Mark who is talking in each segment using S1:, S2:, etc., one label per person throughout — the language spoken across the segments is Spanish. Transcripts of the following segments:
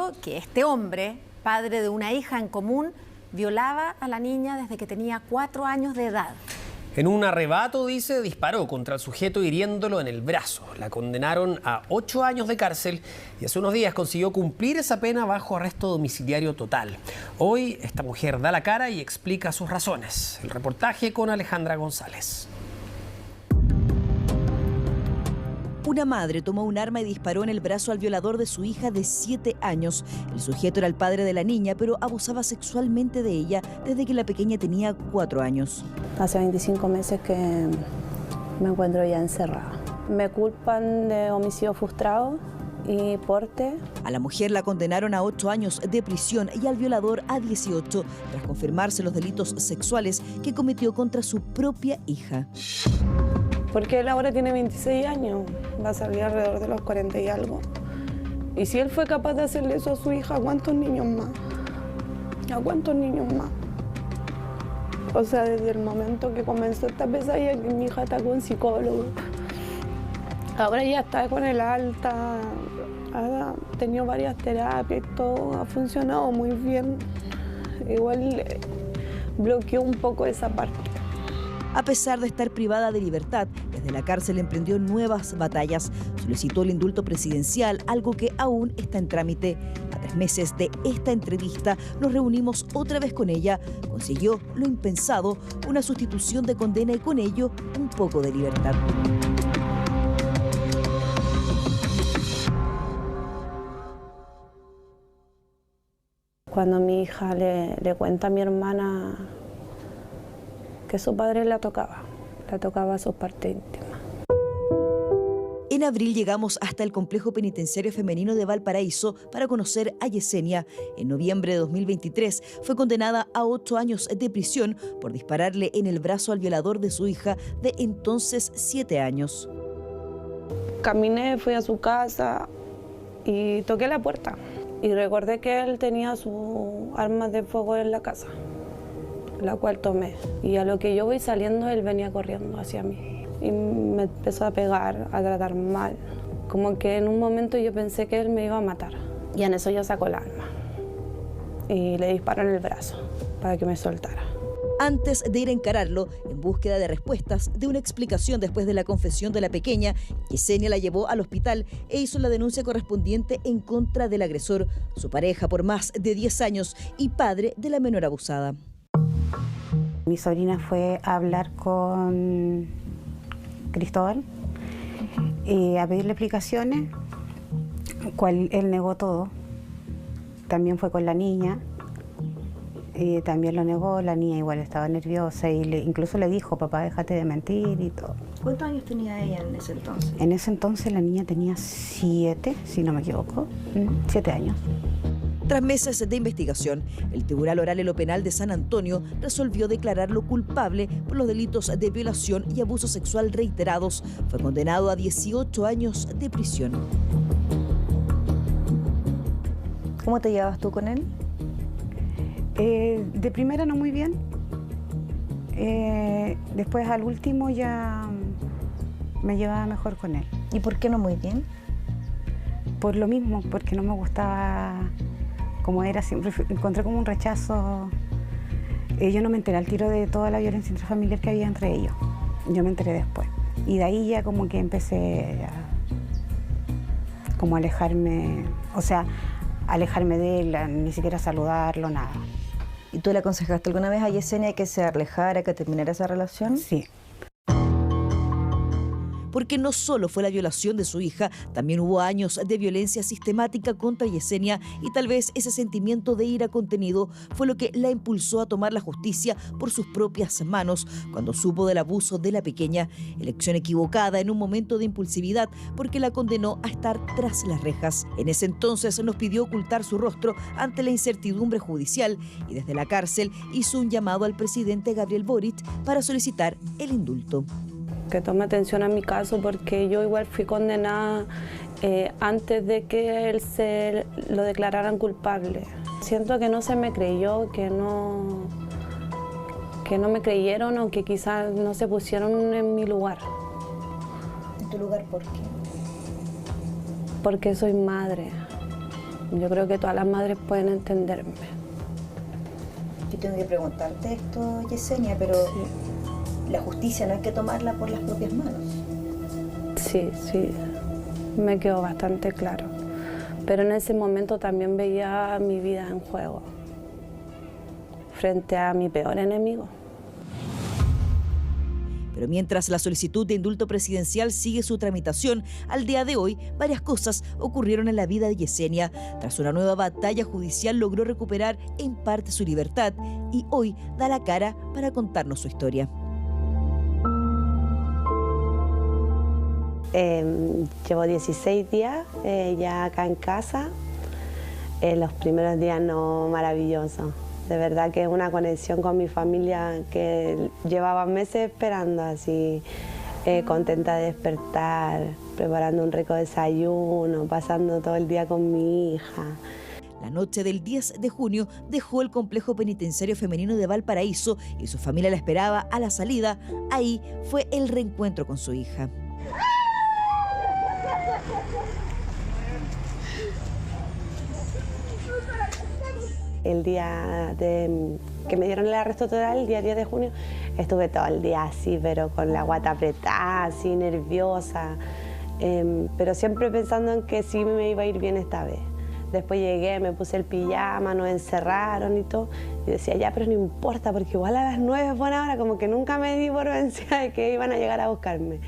S1: descubrió que este hombre, padre de una hija en común, violaba a la niña desde que tenía 4 años de edad.
S2: En un arrebato, dice, disparó contra el sujeto hiriéndolo en el brazo. La condenaron a 8 años de cárcel y hace unos días consiguió cumplir esa pena bajo arresto domiciliario total. Hoy esta mujer da la cara y explica sus razones. El reportaje con Alejandra González.
S3: Una madre tomó un arma y disparó en el brazo al violador de su hija de 7 años. El sujeto era el padre de la niña, pero abusaba sexualmente de ella desde que la pequeña tenía 4 años.
S4: Hace 25 meses que me encuentro ya encerrada. Me culpan de homicidio frustrado y porte.
S3: A la mujer la condenaron a 8 años de prisión y al violador a 18, tras confirmarse los delitos sexuales que cometió contra su propia hija.
S4: Porque él ahora tiene 26 años, va a salir alrededor de los 40 y algo. Y si él fue capaz de hacerle eso a su hija, ¿a cuántos niños más? ¿A cuántos niños más? O sea, desde el momento que comenzó esta pesadilla, que mi hija está con psicólogo. Ahora ya está con el alta, ha tenido varias terapias y todo, ha funcionado muy bien. Igual bloqueó un poco esa parte.
S3: A pesar de estar privada de libertad, desde la cárcel emprendió nuevas batallas. Solicitó el indulto presidencial, algo que aún está en trámite. A 3 meses de esta entrevista, nos reunimos otra vez con ella. Consiguió lo impensado, una sustitución de condena y con ello un poco de libertad.
S4: Cuando mi hija le cuenta a mi hermana que su padre la tocaba sus partes íntimas.
S3: En abril llegamos hasta el complejo penitenciario femenino de Valparaíso para conocer a Yesenia. En noviembre de 2023 fue condenada a 8 años de prisión por dispararle en el brazo al violador de su hija de entonces 7 años.
S4: Caminé, fui a su casa y toqué la puerta. Y recordé que él tenía su arma de fuego en la casa, la cual tomé. Y a lo que yo voy saliendo, él venía corriendo hacia mí. Y me empezó a pegar, a tratar mal. Como que en un momento yo pensé que él me iba a matar. Y en eso yo saco el arma. Y le disparo en el brazo para que me soltara.
S3: Antes de ir a encararlo, en búsqueda de respuestas, de una explicación después de la confesión de la pequeña, Yesenia la llevó al hospital e hizo la denuncia correspondiente en contra del agresor, su pareja por más de 10 años y padre de la menor abusada.
S5: Mi sobrina fue a hablar con Cristóbal a pedirle explicaciones, cual él negó todo. También fue con la niña y también lo negó. La niña igual estaba nerviosa y incluso le dijo, papá, déjate de mentir y todo.
S6: ¿Cuántos años tenía ella en ese entonces?
S5: En ese entonces la niña tenía 7, si no me equivoco, 7 años.
S3: Tras meses de investigación, el Tribunal Oral en lo Penal de San Antonio resolvió declararlo culpable por los delitos de violación y abuso sexual reiterados. Fue condenado a 18 años de prisión.
S6: ¿Cómo te llevabas tú con él?
S5: De primera no muy bien. Después al último ya me llevaba mejor con él.
S6: ¿Y por qué no muy bien?
S5: Por lo mismo, porque no me gustaba como era, siempre encontré como un rechazo. Yo no me enteré al tiro de toda la violencia intrafamiliar que había entre ellos. Yo me enteré después. Y de ahí ya como que empecé a como alejarme, o sea, alejarme de él, ni siquiera saludarlo, nada.
S6: ¿Y tú le aconsejaste alguna vez a Yesenia que se alejara, que terminara esa relación?
S5: Sí.
S3: Porque no solo fue la violación de su hija, también hubo años de violencia sistemática contra Yesenia y tal vez ese sentimiento de ira contenido fue lo que la impulsó a tomar la justicia por sus propias manos cuando supo del abuso de la pequeña. Elección equivocada en un momento de impulsividad porque la condenó a estar tras las rejas. En ese entonces nos pidió ocultar su rostro ante la incertidumbre judicial y desde la cárcel hizo un llamado al presidente Gabriel Boric para solicitar el indulto.
S4: Que tome atención a mi caso porque yo igual fui condenada antes de que él se lo declararan culpable. Siento que no se me creyó, que no me creyeron o que quizás no se pusieron en mi lugar.
S6: ¿En tu lugar por qué?
S4: Porque soy madre. Yo creo que todas las madres pueden entenderme.
S6: Yo tengo que preguntarte esto, Yesenia, pero la justicia no hay que tomarla por las propias manos.
S4: Sí, me quedó bastante claro. Pero en ese momento también veía mi vida en juego, frente a mi peor enemigo.
S3: Pero mientras la solicitud de indulto presidencial sigue su tramitación, al día de hoy varias cosas ocurrieron en la vida de Yesenia. Tras una nueva batalla judicial logró recuperar en parte su libertad y hoy da la cara para contarnos su historia.
S4: Llevo 16 días ya acá en casa. Los primeros días no, maravilloso. De verdad que es una conexión con mi familia que llevaba meses esperando, así contenta de despertar, preparando un rico desayuno, pasando todo el día con mi hija.
S3: La noche del 10 de junio dejó el complejo penitenciario femenino de Valparaíso y su familia la esperaba a la salida. Ahí fue el reencuentro con su hija.
S4: El día que me dieron el arresto total, el día 10 de junio, estuve todo el día así, pero con la guata apretada, así nerviosa, pero siempre pensando en que sí me iba a ir bien esta vez. Después llegué, me puse el pijama, nos encerraron y todo, y decía, ya, pero no importa, porque igual a las 9 es buena hora, como que nunca me di por vencida de que iban a llegar a buscarme.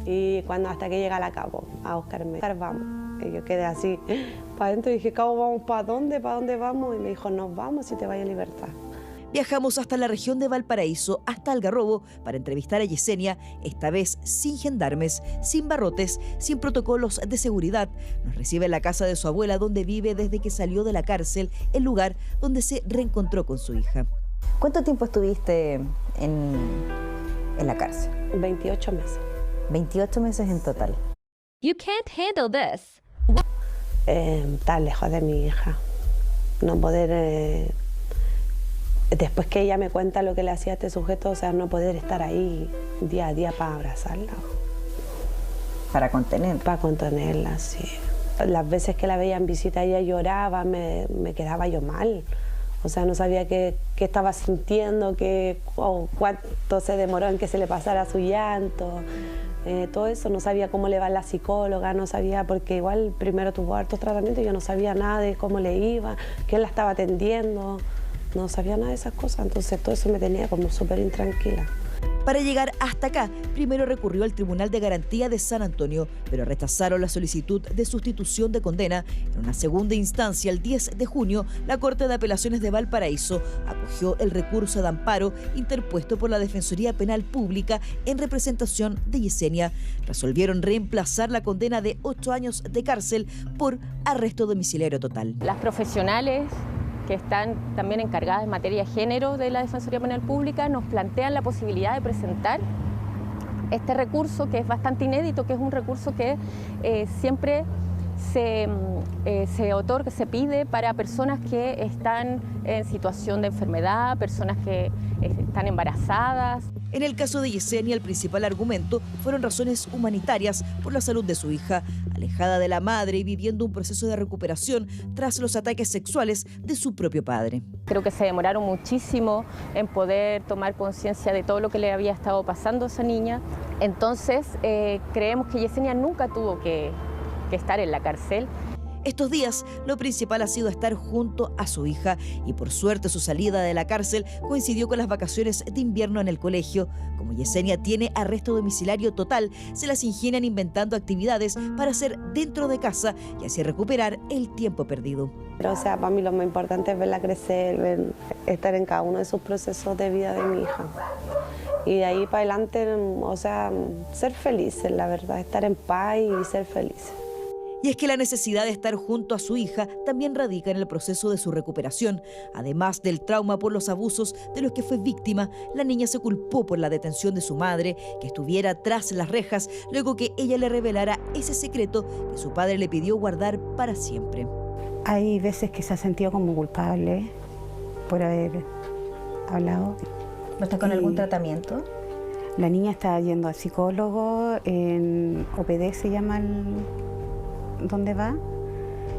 S4: Y hasta que llega la Cabo a buscarme, vamos. Y yo quedé así, para adentro, y dije, Cabo, ¿vamos para dónde? ¿Para dónde vamos? Y me dijo, nos vamos si te vayas a libertad.
S3: Viajamos hasta la región de Valparaíso, hasta Algarrobo, para entrevistar a Yesenia, esta vez sin gendarmes, sin barrotes, sin protocolos de seguridad. Nos recibe en la casa de su abuela, donde vive desde que salió de la cárcel, el lugar donde se reencontró con su hija.
S6: ¿Cuánto tiempo estuviste en la cárcel?
S4: 28 meses.
S6: 28 meses en total.
S7: You can't handle this.
S4: Estar lejos de mi hija, no poder, después que ella me cuenta lo que le hacía a este sujeto, o sea, no poder estar ahí día a día para abrazarla.
S6: Para contener.
S4: Para contenerla, sí. Las veces que la veía en visita ella lloraba, me quedaba yo mal. O sea, no sabía qué estaba sintiendo, cuánto se demoró en que se le pasara su llanto. Todo eso, no sabía cómo le va a la psicóloga, no sabía, porque igual primero tuvo hartos tratamientos y yo no sabía nada de cómo le iba, quién la estaba atendiendo, no sabía nada de esas cosas, entonces todo eso me tenía como súper intranquila.
S3: Para llegar hasta acá, primero recurrió al Tribunal de Garantía de San Antonio, pero rechazaron la solicitud de sustitución de condena. En una segunda instancia, el 10 de junio, la Corte de Apelaciones de Valparaíso acogió el recurso de amparo interpuesto por la Defensoría Penal Pública en representación de Yesenia. Resolvieron reemplazar la condena de 8 años de cárcel por arresto domiciliario total.
S8: Las profesionales que están también encargadas en materia de género de la Defensoría Penal Pública nos plantean la posibilidad de presentar este recurso, que es bastante inédito, que es un recurso que siempre se otorga, se pide para personas que están en situación de enfermedad, personas que están embarazadas.
S3: En el caso de Yesenia, el principal argumento fueron razones humanitarias por la salud de su hija, alejada de la madre y viviendo un proceso de recuperación tras los ataques sexuales de su propio padre.
S8: Creo que se demoraron muchísimo en poder tomar conciencia de todo lo que le había estado pasando a esa niña. Entonces, creemos que Yesenia nunca tuvo que estar en la cárcel.
S3: Estos días, lo principal ha sido estar junto a su hija y por suerte su salida de la cárcel coincidió con las vacaciones de invierno en el colegio. Como Yesenia tiene arresto domiciliario total, se las ingenian inventando actividades para hacer dentro de casa y así recuperar el tiempo perdido.
S4: Pero, o sea, para mí lo más importante es verla crecer, estar en cada uno de sus procesos de vida de mi hija. Y de ahí para adelante, o sea, ser felices, la verdad, estar en paz y ser felices.
S3: Y es que la necesidad de estar junto a su hija también radica en el proceso de su recuperación. Además del trauma por los abusos de los que fue víctima, la niña se culpó por la detención de su madre, que estuviera tras las rejas, luego que ella le revelara ese secreto que su padre le pidió guardar para siempre.
S5: Hay veces que se ha sentido como culpable por haber hablado.
S6: ¿No está con algún tratamiento?
S5: La niña está yendo al psicólogo, en OPD se llama donde va,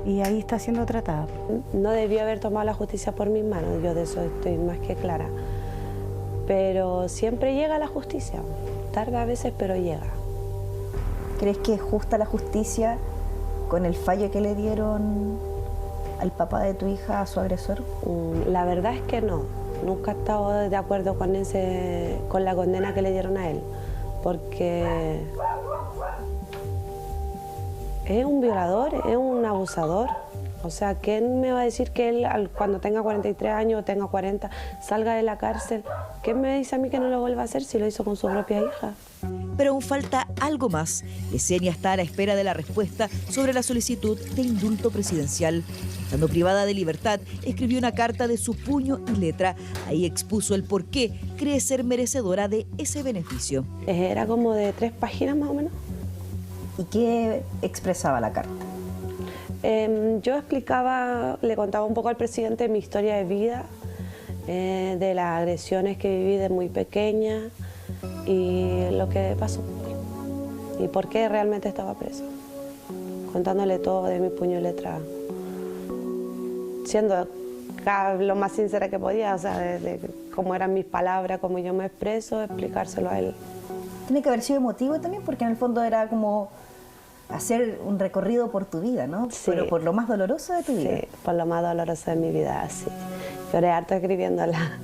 S5: y ahí está siendo tratada.
S4: No debió haber tomado la justicia por mis manos, yo de eso estoy más que clara. Pero siempre llega la justicia, tarda a veces, pero llega.
S6: ¿Crees que es justa la justicia con el fallo que le dieron al papá de tu hija, a su agresor?
S4: La verdad es que no. Nunca he estado de acuerdo con la condena que le dieron a él, porque es un violador, es un abusador. O sea, ¿quién me va a decir que él cuando tenga 43 años o tenga 40 salga de la cárcel? ¿Quién me dice a mí que no lo vuelva a hacer si lo hizo con su propia hija?
S3: Pero aún falta algo más. Yesenia está a la espera de la respuesta sobre la solicitud de indulto presidencial. Estando privada de libertad, escribió una carta de su puño y letra. Ahí expuso el por qué cree ser merecedora de ese beneficio.
S4: Era como de 3 páginas más o menos.
S6: ¿Y qué expresaba la carta?
S4: Yo explicaba, le contaba un poco al presidente mi historia de vida, de las agresiones que viví de muy pequeña y lo que pasó y por qué realmente estaba presa. Contándole todo de mi puño y letra, siendo lo más sincera que podía, o sea, de cómo eran mis palabras, cómo yo me expreso, explicárselo a él.
S6: Tiene que haber sido emotivo también, porque en el fondo era como hacer un recorrido por tu vida, ¿no?
S4: Sí.
S6: Pero por lo más doloroso de tu vida.
S4: Sí, por lo más doloroso de mi vida, sí. Lloré harto escribiéndola.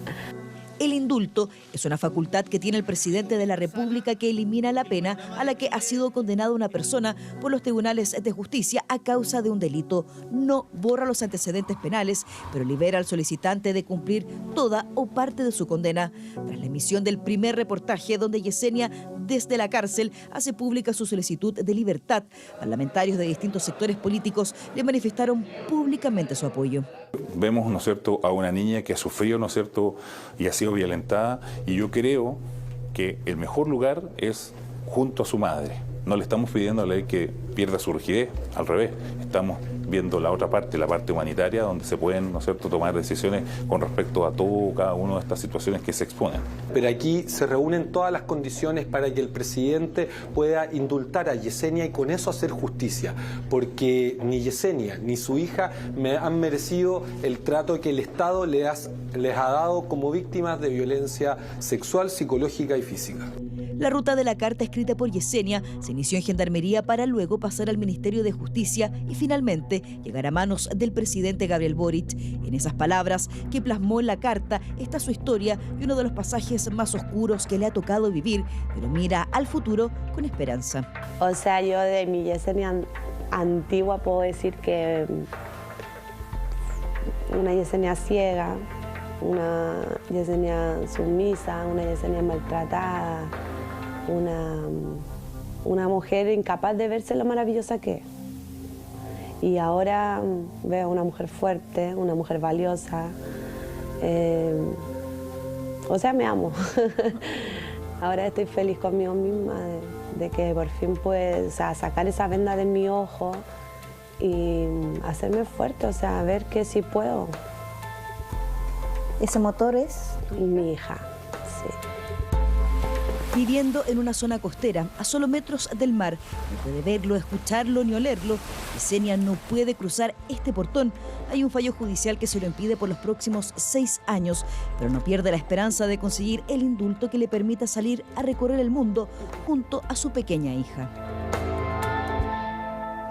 S3: El indulto es una facultad que tiene el presidente de la República que elimina la pena a la que ha sido condenada una persona por los tribunales de justicia a causa de un delito. No borra los antecedentes penales, pero libera al solicitante de cumplir toda o parte de su condena. Tras la emisión del primer reportaje donde Yesenia, desde la cárcel, hace pública su solicitud de libertad, parlamentarios de distintos sectores políticos le manifestaron públicamente su apoyo.
S9: Vemos, ¿no es cierto?, a una niña que ha sufrido, ¿no es cierto?, y ha sido violentada, y yo creo que el mejor lugar es junto a su madre. No le estamos pidiendo a la ley que pierda su rigidez, al revés, estamos viendo la otra parte, la parte humanitaria, donde se pueden, ¿no es cierto?, tomar decisiones con respecto a todo, cada una de estas situaciones que se exponen.
S10: Pero aquí se reúnen todas las condiciones para que el presidente pueda indultar a Yesenia y con eso hacer justicia, porque ni Yesenia ni su hija han merecido el trato que el Estado les ha dado como víctimas de violencia sexual, psicológica y física.
S3: La ruta de la carta escrita por Yesenia se inició en Gendarmería para luego pasar al Ministerio de Justicia y finalmente llegar a manos del presidente Gabriel Boric. En esas palabras que plasmó en la carta está su historia y uno de los pasajes más oscuros que le ha tocado vivir, pero mira al futuro con esperanza.
S4: O sea, yo de mi Yesenia antigua puedo decir que una Yesenia ciega, una Yesenia sumisa, una Yesenia maltratada, una mujer incapaz de verse lo maravillosa que es. Y ahora veo una mujer fuerte, una mujer valiosa. O sea, me amo. Ahora estoy feliz conmigo misma de que por fin puedo, o sea, sacar esa venda de mi ojo y hacerme fuerte, o sea, ver que sí puedo.
S6: ¿Ese motor es?
S4: Mi hija, sí.
S3: Viviendo en una zona costera, a solo metros del mar, no puede verlo, escucharlo ni olerlo, Yesenia no puede cruzar este portón. Hay un fallo judicial que se lo impide por los próximos 6 años, pero no pierde la esperanza de conseguir el indulto que le permita salir a recorrer el mundo junto a su pequeña hija.